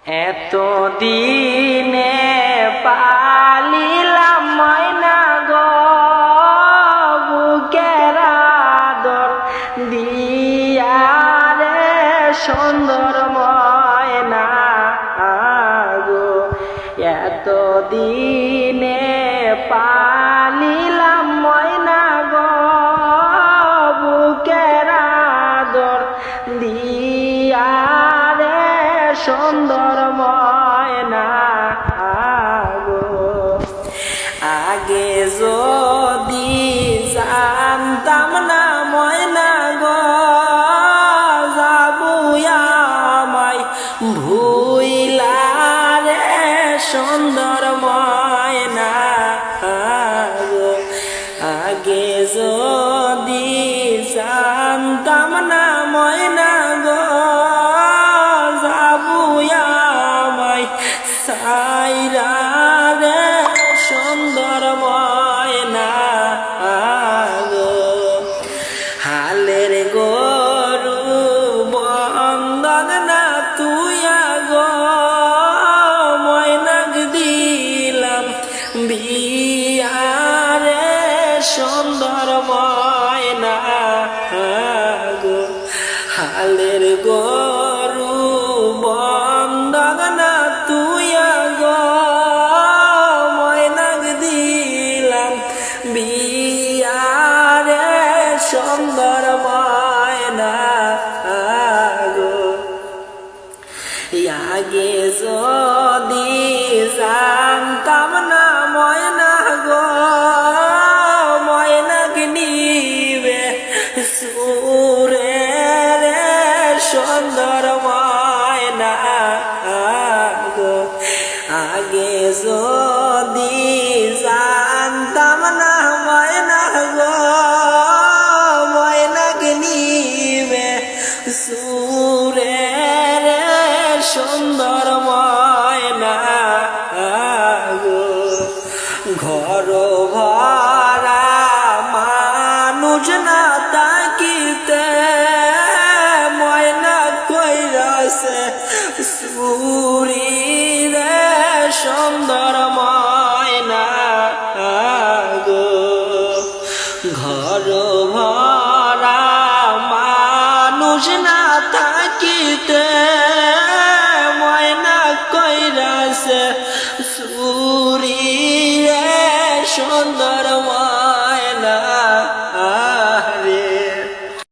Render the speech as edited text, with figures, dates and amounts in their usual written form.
এত দিনে পালিলাম ময়না গো বুকের আদর দিয়া রে সুন্দর ময়না গো। এত দিনে পালিলাম ময়না গো বুকের আদর দিয়া রে সুন্দর ময়না গো। আগে যদি জানতাম না ময়না গো যাবো আমায় ভুইলা রে সুন্দর ময়না গো। আগে যদি জানতাম না ময়না গো যাবো আমায় সাইরা রে সুন্দর ময়না গো। হালের গরু বন্ধন না তুইয়া গো ময়নাক দিলাম বিয়া রে সুন্দর ময়না গো। হালের গরু বন্ধন না তুইয়া গো ময়নাক দিলাম বিয়া রে সুন্দর ময়না গো। আগে যদি জানতাম না ময়না গো ময়নাক নিবে সুরে রে সুন্দর ময়না গো। আগে যদি জানতাম না ময়না গো ময়নাক নিবে সুরে রে সুন্দর ময়না গো। ঘর ভরা মানুষ না তাকিতে ময়না কইরাছে সুরি রে সুন্দর ময়না গো। ঘর ভরা মানুষ না